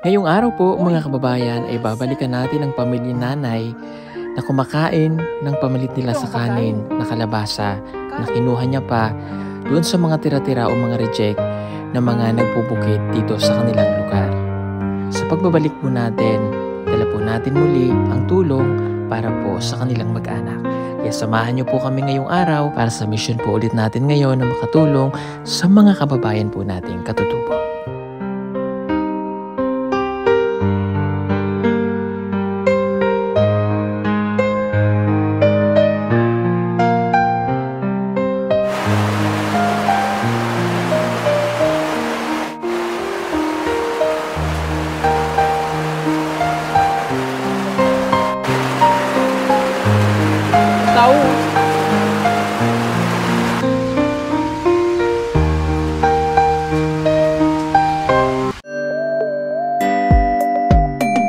Ngayong araw po mga kababayan ay babalikan natin ang pamilya nanay na kumakain ng pamalit nila sa kanin na kalabasa na kinuha niya pa doon sa mga tira-tira o mga reject na mga nagpupukit dito sa kanilang lugar. Sa pagbabalik po natin, dala po natin muli ang tulong para po sa kanilang mag-anak. Kaya samahan niyo po kami ngayong araw para sa mission po ulit natin ngayon na makatulong sa mga kababayan po nating katutubo.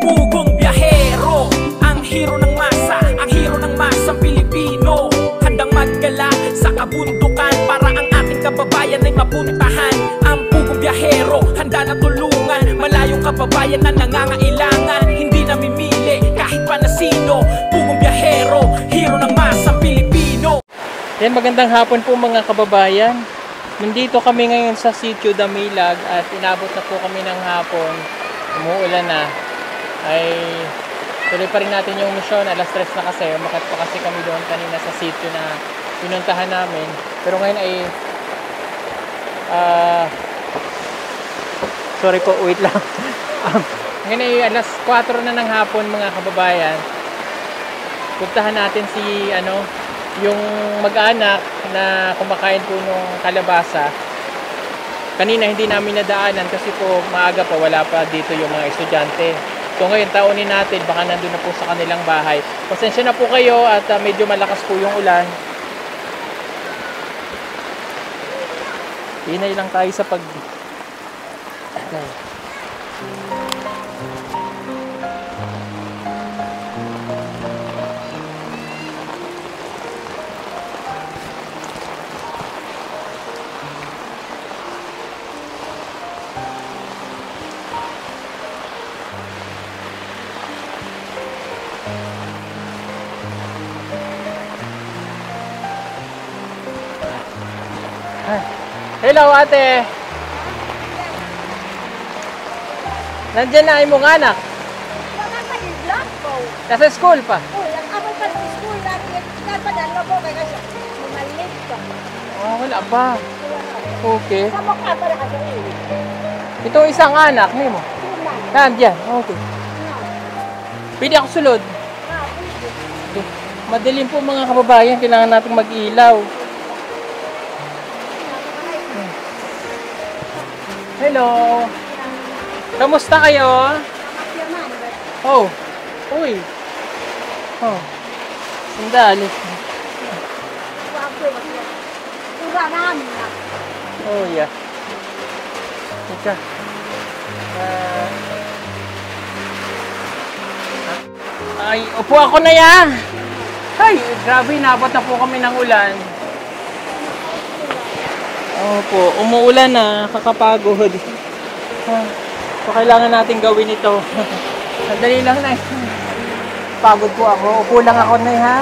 Pugong biyahero, ang hero ng masa, ang hero ng masang Pilipino. Handang maggala sa kabundukan para ang ating kababayan ay mapuntahan. Ang pugong biyahero, handa na tulungan malayong kababayan na nangangailangan. Hindi namimili kahit pa na sino. Pugong biyahero, hero ng masang Pilipino. Yan, magandang hapon po mga kababayan. Nandito kami ngayon sa Sitio Damilag at inabot na po kami ng hapon. Umuulan na. Ay tuloy pa rin natin yung misyon. Alas 3 na kasi. Umakat pa kasi kami doon kanina sa sitio na pinuntahan namin. Pero ngayon ay sorry po, wait lang. Ngayon ay alas 4 na ng hapon mga kababayan. Puntahan natin si yung mag-anak na kumakain po nung kalabasa. Kanina hindi namin nadaanan kasi po maaga pa, wala pa dito yung mga estudyante. So ngayon taunin natin, baka nandun na po sa kanilang bahay. Pasensya na po kayo at medyo malakas po yung ulan. Hinay lang tayo sa pag... Hello ate. Nandiyan na imong anak. Wala pa din vlog ko. Nasa school pa. Uy, ang abay pa sa school natin. Nagpadalo ko kaya kasi mamalit ka. Oh, wala pa. Okay. Sa mukha pa rin kasi uwi. Ito isang anak nimo. Nandiyan. Okay. Pwede ako sulod. Okay. Madilim po mga kababayan, kailangan natin mag-ilaw. Hello. Kamusta kayo? Oh. Uy. Oh. Sandali. Ura namin na. Oh, yeah. Teka. Ay, upo ako na yan. Ay, grabe, nabot na po kami ng ulan. Opo, umuulan na, kakapagod. So, kailangan natin gawin ito. Sandali lang na. Pagod po ako. Upo lang ako na ha.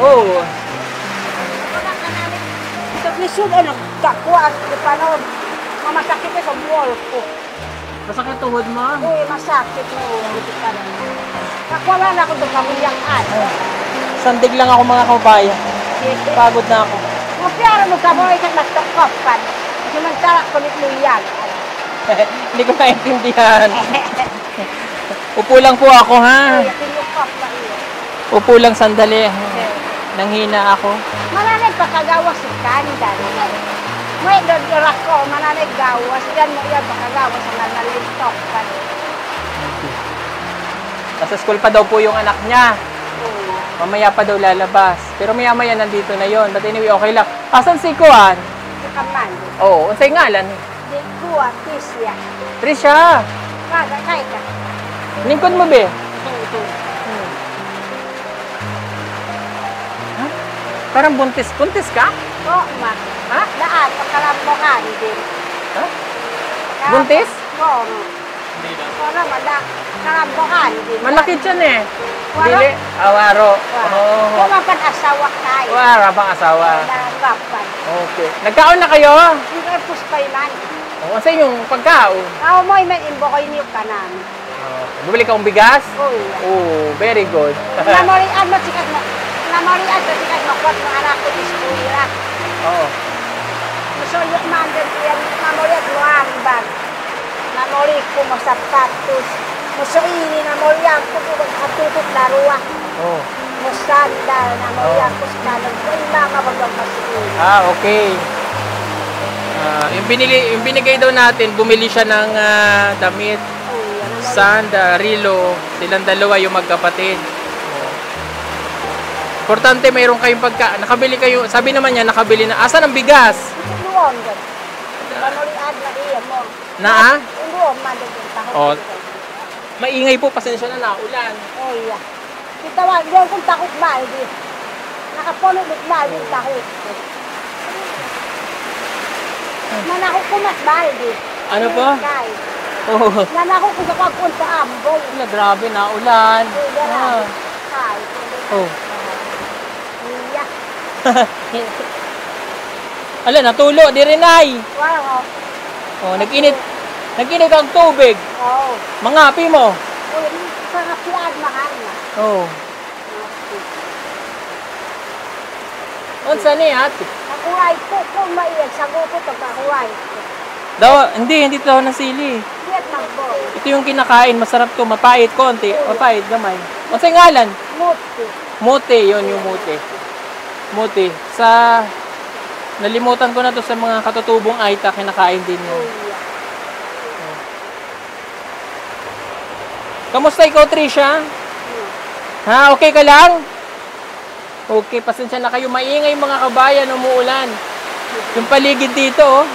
Oo. Ito lisod ay nagkakuha at paano mamasakit sa wall ko. Masakit tuhod mo? Uy, masakit mo. Kakuha na ako doon kamilyakan. Sandig lang ako mga kabayan. Pagod na ako. Mapiyara mo sa mga isang nagtakapan. Kasi magtarak ko nito yan. Hindi ko naintindihan. Upo lang po ako ha. Upo lang sandali. Nanghina ako. Mananay pakagawas si Kandan. May dodora ko, mananay gawas. Yan mo yan pakagawas sa nanalintok. Nasa school pa daw po yung anak niya. Mamaya pa daw lalabas. Pero maya-maya nandito na yon. But anyway, okay lang. Asan si Kuan? Sa kaman. Oo, unsay ngalan? Di kuha, Tisya. Trisha. Kada, kay ka. Lingkod mo be? Ha? Parang buntis. Buntis ka? Oo, ma. Ha? Daan, pagkalambukan din. Ha? Buntis? Oo. Hindi na. Wala, malak. Karambahan. Malaki dyan eh. Waro. Dili? Awaro. Yung Oh. mga asawa tayo. Wara bang asawa? Nanggapan. Okay. Nagkaon na kayo? Yung ay puspay man. O, sa inyong pagkaon? Ako mo, may imbo ko iniyok ka namin. Bumili kang bigas? Uy. Oh, very good. Namorian mo, sikat mo. Namorian mo, sikat mo. Kwat mo anak ko, iskuira. Oo. Masuyok man din yan. Namorian mo, ambag. Namori ko mo sapatos. Musuini namorian ko kung magkatutot laruwa. Oh. Musandal namorian ko sa kalang. Ay, mga magandang masuin. Okay. Yung binigay daw natin, bumili siya ng damit. Sanda, Rilo, silang dalawa yung magkapatid. Importante mayroon kayong nakabili kayo, sabi naman niya nakabili na, asan ang bigas? Luwon din. Namorian na iya mo. Na? Luwon man din yung taho. Oh. Maingay po, pasensya na naulan. Oh, iya. Kita wa, diyan kung takot ba, hindi. Nakapuno din ba, yung takot. Nanako ko mas ba, hindi. Ano po? Oh. Nanako ko sa pagpunta ambol. Wala, grabe na ulan. Ay, Oh. iya. Ala, natulo, di rin ay. Wow. Oh, nag-init ang tubig. Oh. Mangapi mo. Uy, pangapian mahal na. Oh. Unsa ni ate? Nakuhay ko, kung maiyan, sago ko pagkakuhay. Hindi daw nasili. Diyat magbo. Ito yung kinakain, masarap to, mapait konti, mapait gamay. Unsa ngalan? Muti. Mote, yon yung mote. Mote. Nalimutan ko na to sa mga katutubong Aita, kinakain din yun. Uy. Kamusta ikaw, Trisha? Ha, okay ka lang? Okay, pasensya na kayo. Maingay mga kabayan, umuulan. Yung paligid dito, oh.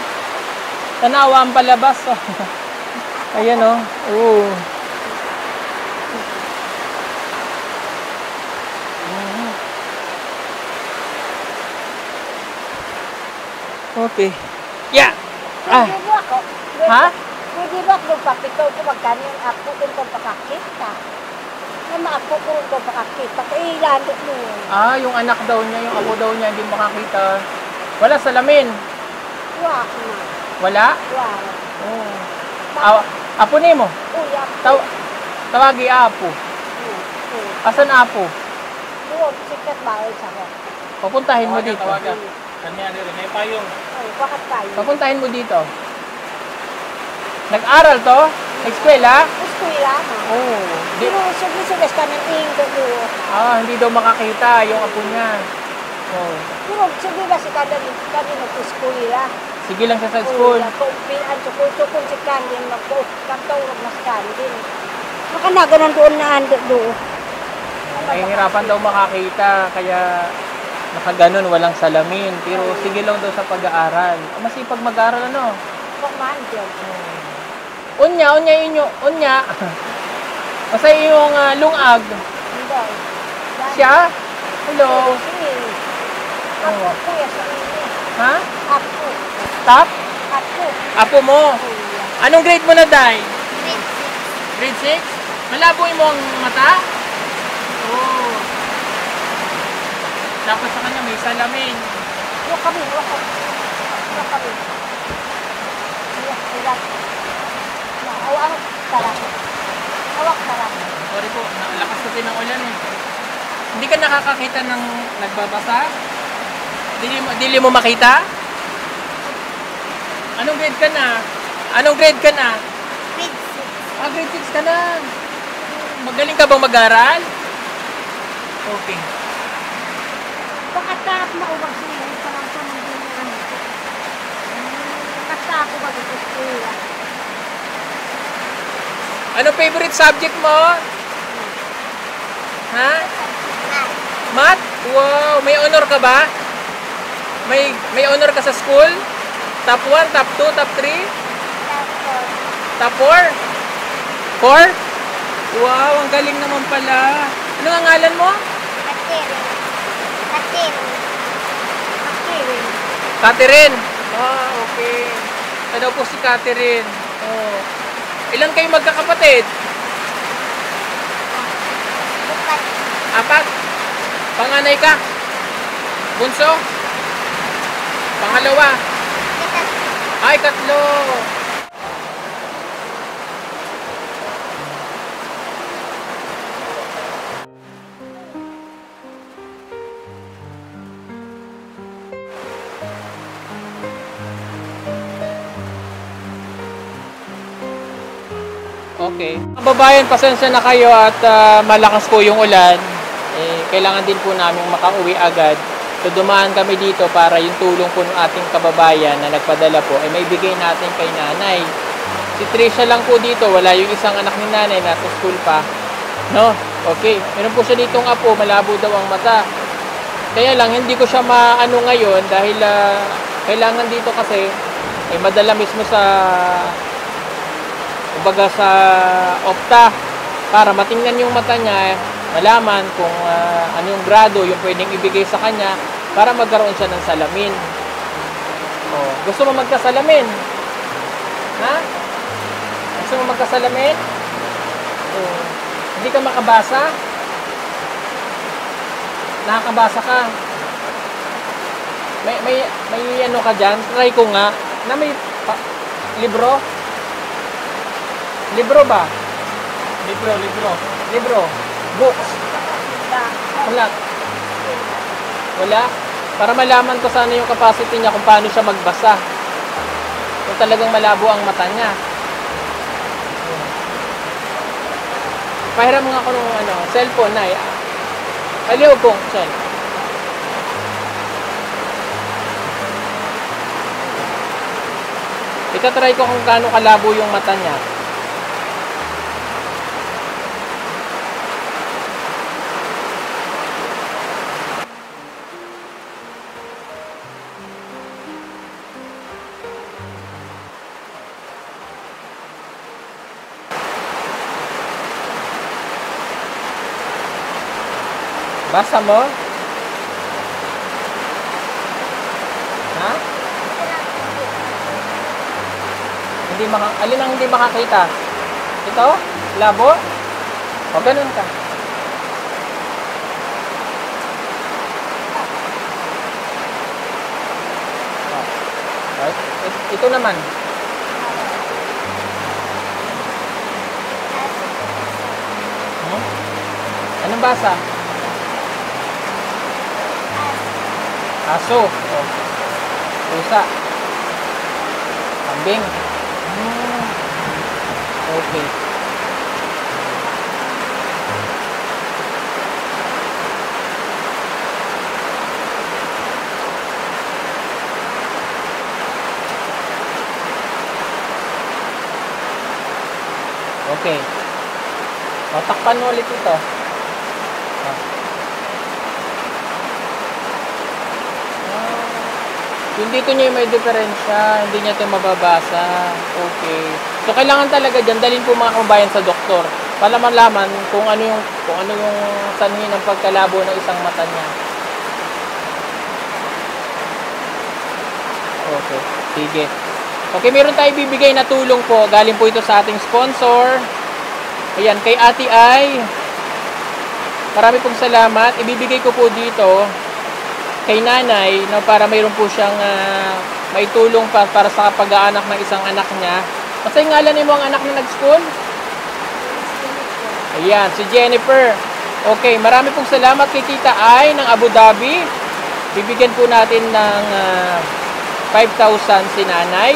Tanawa ang palabas, oh. Ayan, oh. Oo. Okay. Yeah. Pwede mo ako. Ha? Pwede mo ako magpapikaw ko magkano yung apo kung kung pakakita. Yung mga apo ko kung pakakita. Kailanit mo yun. Yung anak daw niya, yung apo daw niya, hindi makakita. Wala salamin. Wak na. Wala? Wak. Oh. Apo ni mo? Uy, apo. Tawagi apo. Asan apo? Doon, sikat ba sa ko? Papuntahin mo dito. Kanya rin, may payong. Ay, bakit tayo? Papuntahin mo dito. Nag-aral to? Nag-eskwela? Gusto nila, ha? Oo. Pero sugi-sugas ka ng inggo doon. Hindi daw makakita yung apo niya. Oh. Pero sugi ba si kami nag-school nila? Sige lang siya sa school. Kung pinan, sukul-sukul si Kandi, magkatawag mas Kandi. Makanaga doon na ando doon. Nahihirapan daw makakita, kaya nakaganon, walang salamin. Pero sige lang daw sa pag-aaral. Masipag mag-aaral, ano? Kung man dyan. Unya. Masay yung lungag. Hindi. Siya? Hello? Ako po yan sa inyo. Ha? Ako. Top? Ako. Apo mo? Kuya. Anong grade mo na, Day? Grade 6? Malabo mo ang mata? Oo. Tapos sa kanya may salamin. Huwag kami. Awak sarap. Sorry po, lakas kasi ng ulan eh. Hindi ka nakakakita ng nagbabasa? Dili mo makita? Anong grade ka na? Grade 6. Grade 6 ka na. Magaling ka bang mag-aral? Okay. Pagkatarap na ubag siya, parang sa mga ganyan. Basta ako mag-eskwela. Anong favorite subject mo? Ha? Math? Wow, may honor ka ba? May honor ka sa school? Top 1, top 2, top 3? Top 4? 4? Wow, ang galing naman pala. Ano ang ngalan mo? Catherine. Okay. Ito daw po si Catherine. Oh. Ilan kayo magkakapatid? Bukan. 4? Panganay ka? Bunso? Pangalawa? Kita Ay, 3. Okay. Kababayan, pasensya na kayo at malakas po yung ulan. Kailangan din po namin makauwi agad. So dumaan kami dito para yung tulong po ng ating kababayan na nagpadala po ay may bigay natin kay nanay. Si Trisha lang po dito, wala yung isang anak ni nanay, nasa school pa. No? Okay. Meron po siya ditong apo, malabo daw ang mata. Kaya lang, hindi ko siya maano ngayon dahil kailangan dito kasi madala mismo sa kumbaga sa opta para matingnan yung mata niya, malaman kung ano yung grado yung pwedeng ibigay sa kanya para magkaroon siya ng salamin. Oh, gusto mo magkasalamin? Ha? Gusto mo magkasalamin? Oh, hindi ka makabasa? Nakakabasa ka? May ano ka dyan? Try ko nga na may libro? Libro ba? Libro. Books. Wala. Wala? Para malaman ko sana yung capacity niya kung paano siya magbasa. Kung talagang malabo ang mata niya. Pahiram nga ako ng cellphone na. Aliw kong cell. Itatry ko kung gaano kalabo yung mata niya. Basa mo? Ha? Alin ang hindi makakita? Ito? Labo? O ganun ka? Ito naman. Anong basa? Aso. Oh. Pusa. Kambing. Okay. Okay. O, takpan mo ulit ito. Yung dito niya may diferensya, hindi niya ito mababasa. Okay. So, kailangan talaga dyan, dalhin po mga kababayan sa doktor para malaman kung ano yung sanhi ng pagkalabo ng isang mata niya. Okay. Sige. Okay, meron tayo bibigay na tulong po. Galing po ito sa ating sponsor. Ayan, kay Ate Ay. Marami pong salamat. Ibibigay ko po dito kay nanay para mayroon po siyang maitulong para sa pag-aanak ng isang anak niya. Kasi ngalan mo ang anak na nag-school? Ayan, si Jennifer. Okay, marami pong salamat kay Tita Ay ng Abu Dhabi. Bibigyan po natin ng 5,000 si nanay.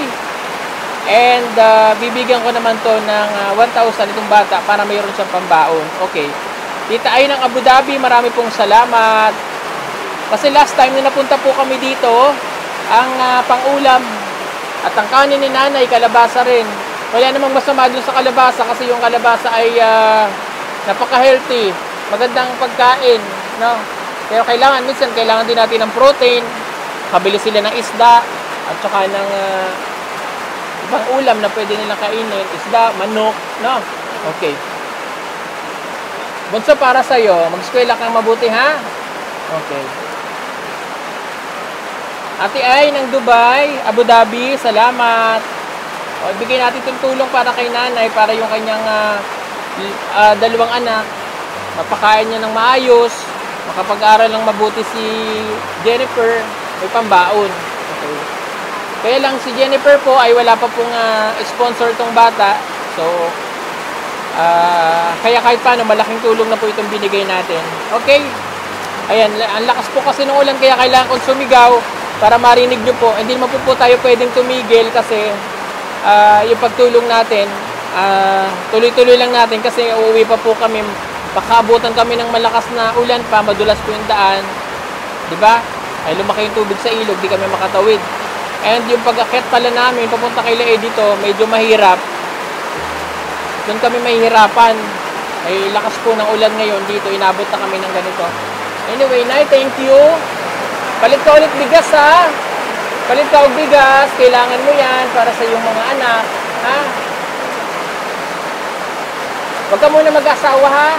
And bibigyan ko naman to ng 1,000 itong bata para mayroon siyang pambaon. Okay. Tita Ay ng Abu Dhabi, marami pong salamat. Kasi last time na napunta po kami dito, ang pang-ulam at ang kanin ni nanay, kalabasa rin. Wala namang masama dun sa kalabasa kasi yung kalabasa ay napaka-healthy. Magandang pagkain, no? Pero minsan kailangan din natin ng protein. Kabili sila ng isda at saka ng ibang ulam na pwede nilang kainin. Isda, manok, no? Okay. Bunso, para sa'yo, mag-eskwela kang mabuti, ha? Okay. Ate Ay ng Dubai, Abu Dhabi, salamat. O, ibigay natin itong tulong para kay nanay, para yung kanyang dalawang anak, mapakain niya ng maayos, makapag-aral ng mabuti si Jennifer, may pambaon. Okay. Kaya lang si Jennifer po ay wala pa pong sponsor tong bata. So, kaya kahit paano, malaking tulong na po itong binigay natin. Okay? Ayan, ang lakas po kasi ng ulan, kaya kailangan kong sumigaw para marinig nyo po. Hindi naman po tayo pwedeng tumigil kasi yung pagtulong natin, tuloy-tuloy lang natin kasi uuwi pa po kami. Baka abutan kami ng malakas na ulan pa, madulas po yung daan. Diba? Ay lumaki yung tubig sa ilog, di kami makatawid. And yung pag-akyat pala namin, papunta kay Lae dito, medyo mahirap. Doon kami mahihirapan. May lakas po ng ulan ngayon dito, inabot na kami ng ganito. Anyway, Nay, thank you. Palit ka ulit bigas, ha? Palit ka ulit bigas. Kailangan mo yan para sa iyong mga anak. Ha? Huwag ka muna mag-asawa, ha?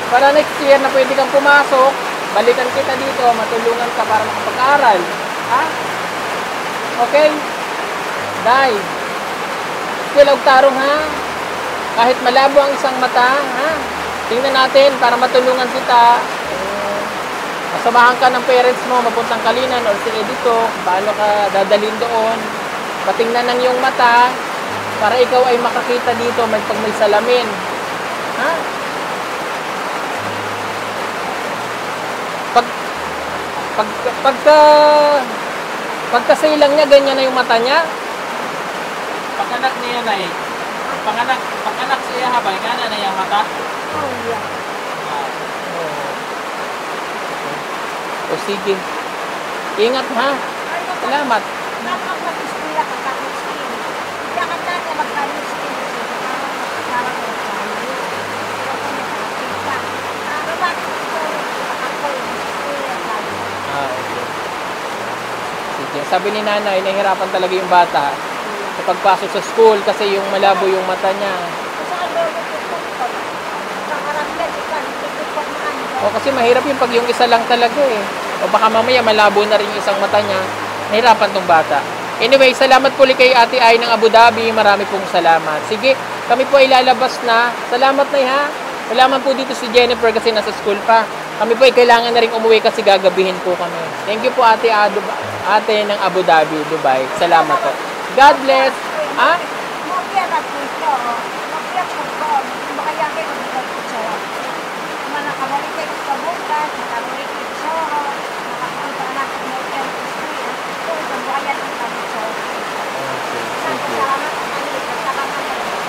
Para next year na pwede kang pumasok, balikan kita dito, matulungan ka para makapag-aral. Ha? Okay? Day. Sila tarong, ha? Kahit malabo ang isang mata, ha? Tingnan natin para matulungan kita. Masamahan ka ng parents mo, mapuntang Kalinan or si Edito, paano ka dadalhin doon. Patingnan ng iyong mata para ikaw ay makakita dito pag may salamin. Ha? Pagkasilang niya, ganyan na yung mata niya. Panganak niya na eh. Panganak siya habay, gana na yung mata. Oh, yeah. O sige. Ingat, ha? Salamat. Dapat mag-iskuya ka tapos skin. Dapat natin mag-skin. Para ko tayo. Pero bakit ito? Ako yung iskuya tayo. Okay. Sige. Sabi ni nanay, nahihirapan talaga yung bata sa pagpasok sa school kasi yung malabo yung mata niya. O kasi mahirap yung pag yung isa lang talaga eh. O baka mamaya malabo na rin yung isang mata niya. Nahirapan tong bata. Anyway, salamat po kay Ate Ay ng Abu Dhabi. Marami pong salamat. Sige, kami po ay lalabas na. Salamat na ha. Wala man po dito si Jennifer kasi nasa school pa. Kami po ay kailangan na rin umuwi kasi gagabihin po kami. Thank you po Ate ng Abu Dhabi, Dubai. Salamat po. God bless. Ha?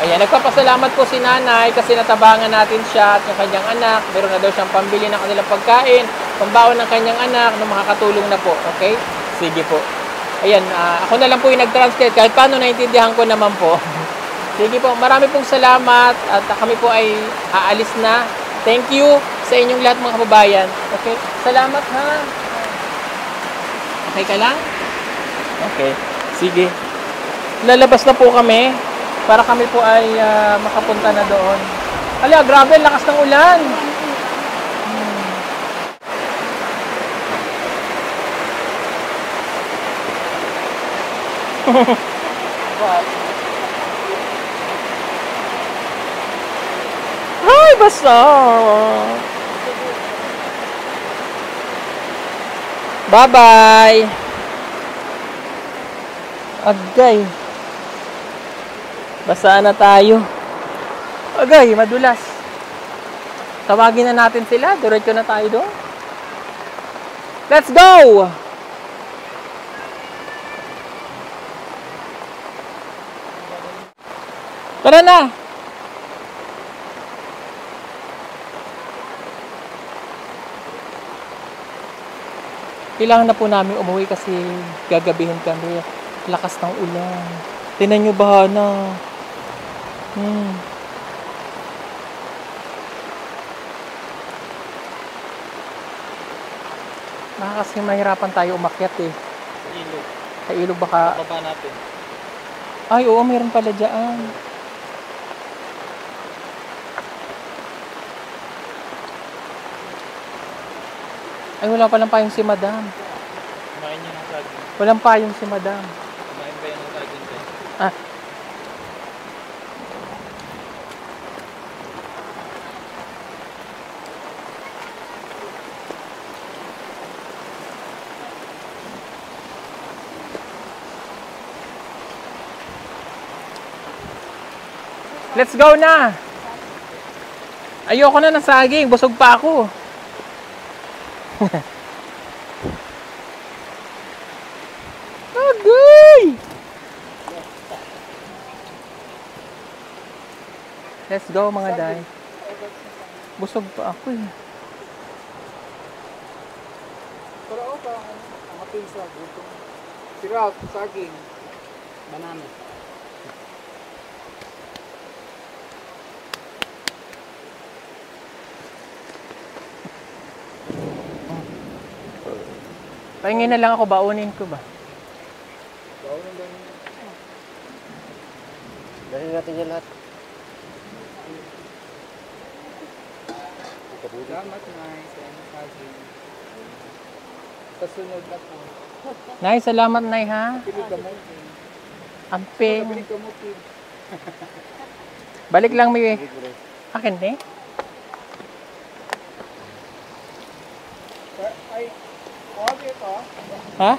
Ayan, nagpapasalamat po si nanay kasi natabangan natin siya at yung kanyang anak. Meron na daw siyang pambili ng kanilang pagkain, pambaon ng kanyang anak na makakatulong na po. Okay? Sige po. Ayan, ako na lang po yung nag-translate kahit paano naintindihan ko naman po. Sige po, marami pong salamat at kami po ay aalis na. Thank you sa inyong lahat mga kababayan. Okay? Salamat ha. Okay ka lang? Okay. Sige. Lalabas na po kami para kami po ay makapunta na doon. Ala, grabe, lakas ng ulan. Ay, basta. Bye-bye. Agay. Basa na tayo. Agay, madulas. Tawagin na natin sila. Diretso na tayo doon. Let's go! Tara na! Kailangan na po namin umuwi kasi gagabihin kami. Lakas ng ulan. Tingnan nyo ba na? Baka kasi mahirapan tayo umakyat eh. Ilog. Sa ilog baka... Baba natin. Ay, oo, mayroon pala dyan. Ay, wala palang payong si madam. Kumain niya ng saging. Walang payong si madam. Kumain ba yan ng saging tayo? Let's go na! Ayoko na ng saging. Busog pa ako. Agay! Let's go mga day. Busog pa ako eh. Pero ako pa, ang pinsa, gusto. Sirap, saging, banana. Pahingin na lang ako, baunin ko ba? Bawal lang. Dali natin yan lahat. Salamat, nice. Saging. Kasunod na po. Nay, salamat Nay ha. Pili ka mo. Amping. Pili ka mo, Pili. Balik lang may akin eh. Ay, okay pa. Ha?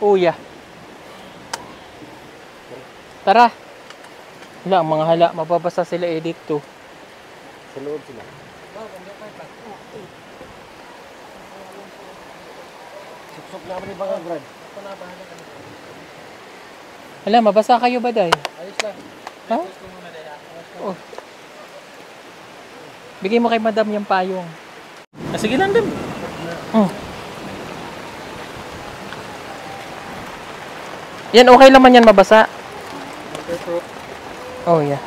Uya. Tara. Hala, ang mga hala. Mapapasa sila edit to. Sa loob sila. Suksok naman yung mga brad. Hala, mabasa kayo ba day? Ayos lang. Ha? Oh. Bigay mo kay madam yung payong. Ah, sige lang din. Yan, okay lang man yan mabasa. Oh, yeah.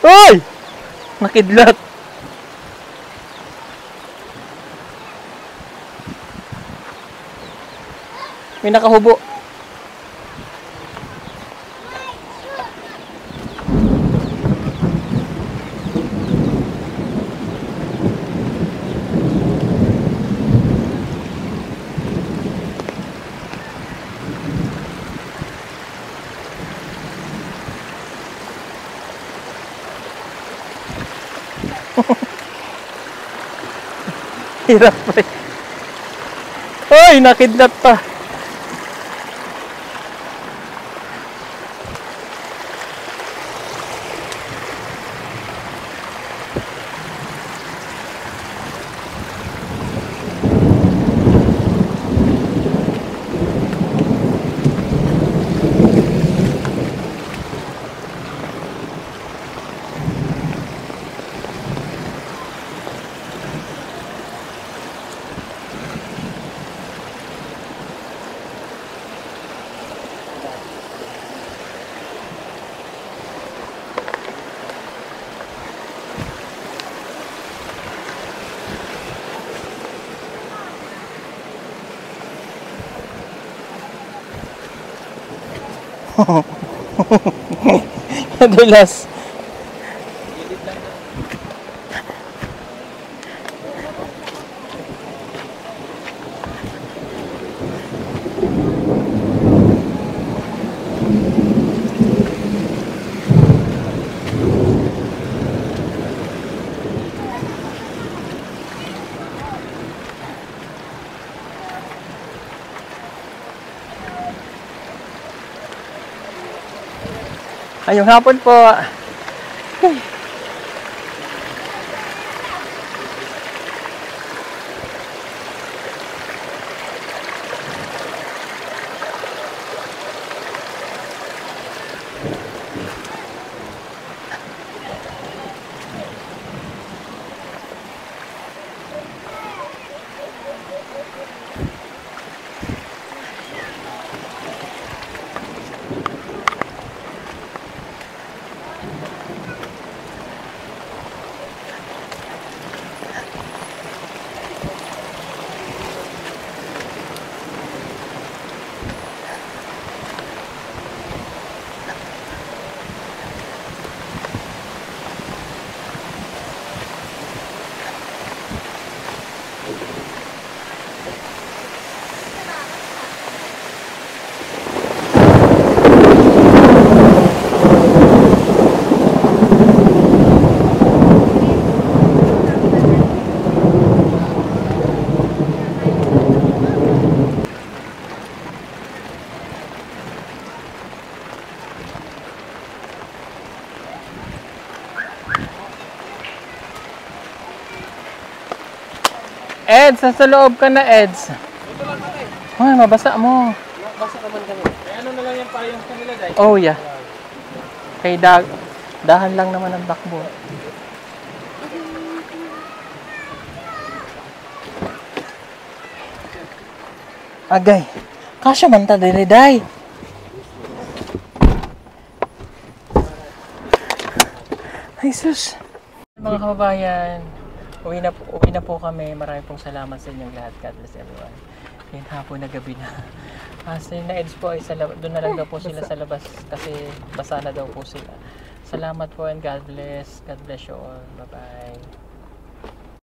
Ay! Nakidlat. May nakahubo. Hirap pa. Ay, nakidnap pa. Dulas. Ayong hapon po. Eds, sa loob ka na, Eds. Ay, mabasa mo. Basta naman kami. Ano na lang yan pa yung kanila dahil. Oh, yeah. Kay dahan lang naman ang takbo. Agay. Kasya man ta dili day. Ay sus. Mga kababayan, uwi na po kami. Maraming pong salamat sa inyong lahat. God bless everyone. Ngayon hapon na gabi na. Kasi na-Eds po ay doon na lang daw po sila sa labas kasi basa na daw po sila. Salamat po and God bless. God bless you all. Bye-bye.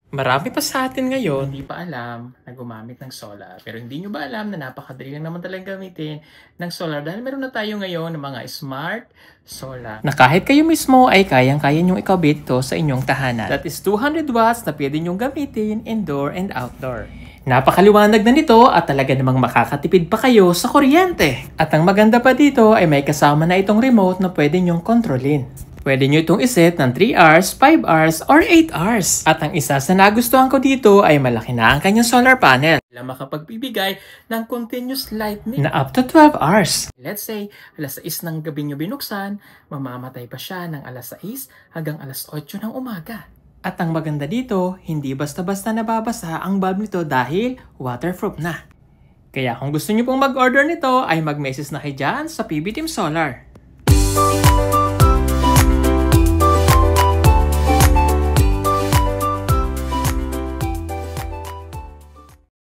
Marami pa sa atin ngayon hindi pa alam na gumamit ng solar. Pero hindi nyo ba alam na napakadali lang naman talagang gamitin ng solar dahil meron na tayo ngayon ng mga smart solar na kahit kayo mismo ay kayang-kaya nyong ikabit to sa inyong tahanan. That is 200 watts na pwede nyong gamitin indoor and outdoor. Napakaliwanag na nito at talaga namang makakatipid pa kayo sa kuryente. At ang maganda pa dito ay may kasama na itong remote na pwede nyong kontrolin. Pwede nyo itong iset ng 3 hours, 5 hours, or 8 hours. At ang isa sa nagustuhan ko dito ay malaki na ang kanyang solar panel na makapagbibigay ng continuous lightning na up to 12 hours. Let's say, alas 6 ng gabi nyo binuksan, mamamatay pa siya ng alas 6 hanggang alas 8 ng umaga. At ang maganda dito, hindi basta-basta nababasa ang bulb nito dahil waterproof na. Kaya kung gusto nyo pong mag-order nito ay mag-message na kayo dyan sa PB Team Solar.